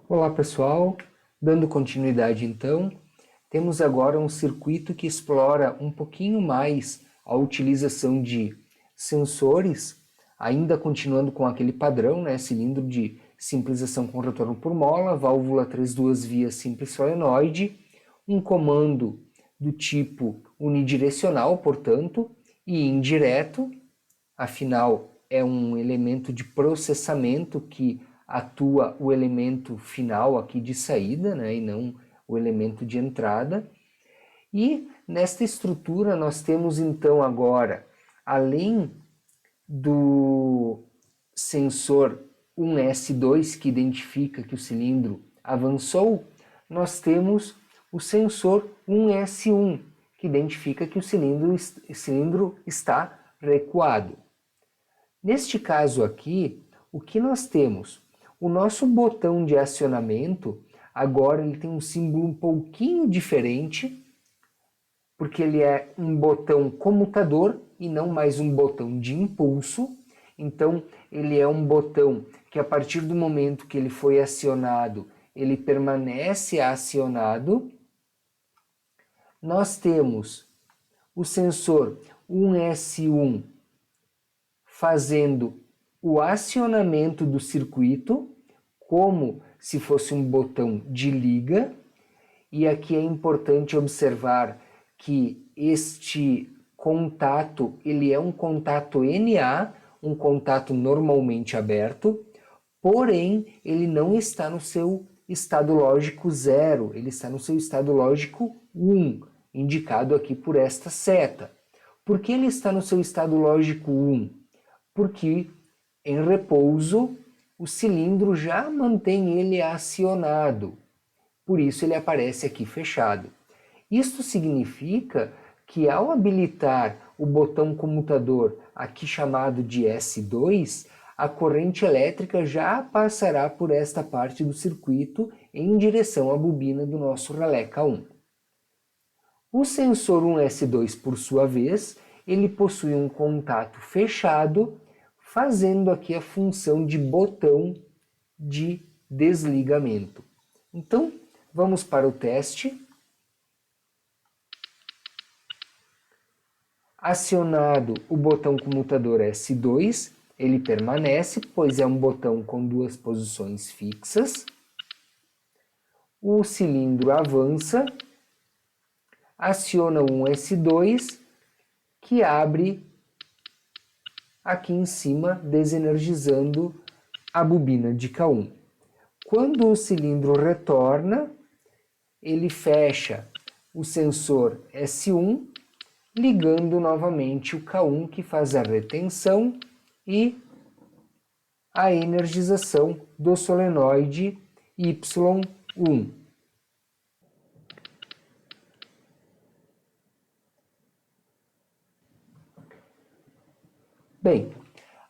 Olá pessoal, dando continuidade então, temos agora um circuito que explora um pouquinho mais a utilização de sensores, ainda continuando com aquele padrão, cilindro de simplização com retorno por mola, válvula 3 vias simples solenoide, um comando do tipo unidirecional, portanto, e indireto, afinal é um elemento de processamento que atua o elemento final aqui de saída, e não o elemento de entrada. E nesta estrutura nós temos então agora, além do sensor 1S2 que identifica que o cilindro avançou, nós temos o sensor 1S1 que identifica que o cilindro está recuado. Neste caso aqui, o que nós temos? O nosso botão de acionamento, agora ele tem um símbolo um pouquinho diferente, porque ele é um botão comutador e não mais um botão de impulso. Então, ele é um botão que a partir do momento que ele foi acionado, ele permanece acionado. Nós temos o sensor 1S1 fazendo o acionamento do circuito, como se fosse um botão de liga. E aqui é importante observar que este contato, ele é um contato NA, um contato normalmente aberto, porém ele não está no seu estado lógico 0, ele está no seu estado lógico 1, indicado aqui por esta seta. Por que ele está no seu estado lógico 1? Porque em repouso o cilindro já mantém ele acionado, por isso ele aparece aqui fechado. Isto significa que ao habilitar o botão comutador, aqui chamado de S2, a corrente elétrica já passará por esta parte do circuito em direção à bobina do nosso relé K1. O sensor 1S2, por sua vez, ele possui um contato fechado, fazendo aqui a função de botão de desligamento. Então, vamos para o teste. Acionado o botão comutador S2, ele permanece, pois é um botão com duas posições fixas. O cilindro avança, aciona um S2, que abre aqui em cima, desenergizando a bobina de K1. Quando o cilindro retorna, ele fecha o sensor S1, ligando novamente o K1, que faz a retenção e a energização do solenoide Y1. Bem,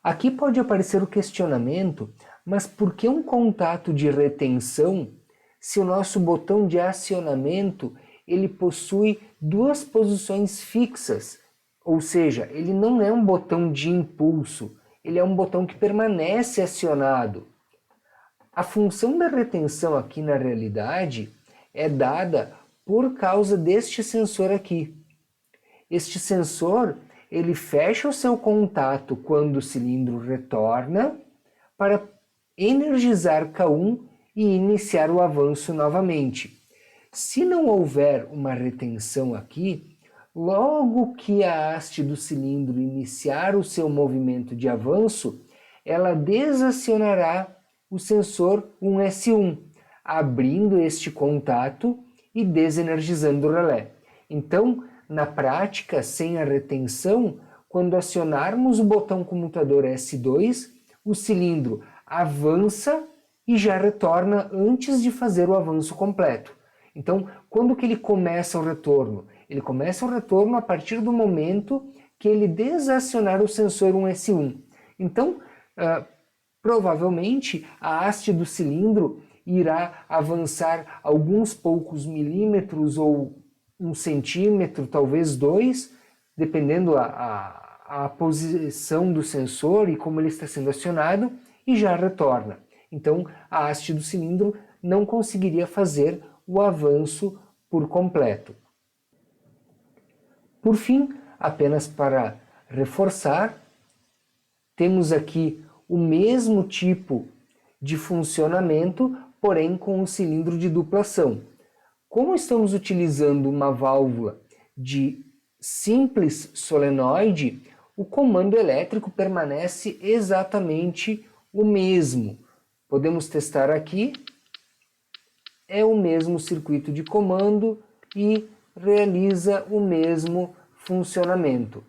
aqui pode aparecer o questionamento, mas por que um contato de retenção se o nosso botão de acionamento ele possui duas posições fixas? Ou seja, ele não é um botão de impulso, ele é um botão que permanece acionado. A função da retenção aqui na realidade é dada por causa deste sensor aqui. Este sensor ele fecha o seu contato quando o cilindro retorna para energizar K1 e iniciar o avanço novamente. Se não houver uma retenção aqui, logo que a haste do cilindro iniciar o seu movimento de avanço, ela desacionará o sensor 1S1, abrindo este contato e desenergizando o relé. Então, na prática, sem a retenção, quando acionarmos o botão comutador S2, o cilindro avança e já retorna antes de fazer o avanço completo. Então, quando que ele começa o retorno? Ele começa o retorno a partir do momento que ele desacionar o sensor 1S1. Então, provavelmente a haste do cilindro irá avançar alguns poucos milímetros ou 1 centímetro, talvez 2, dependendo a posição do sensor e como ele está sendo acionado, e já retorna. Então, a haste do cilindro não conseguiria fazer o avanço por completo. Por fim, apenas para reforçar, temos aqui o mesmo tipo de funcionamento, porém com um cilindro de duplação. Como estamos utilizando uma válvula de simples solenoide, o comando elétrico permanece exatamente o mesmo. Podemos testar aqui, é o mesmo circuito de comando e realiza o mesmo funcionamento.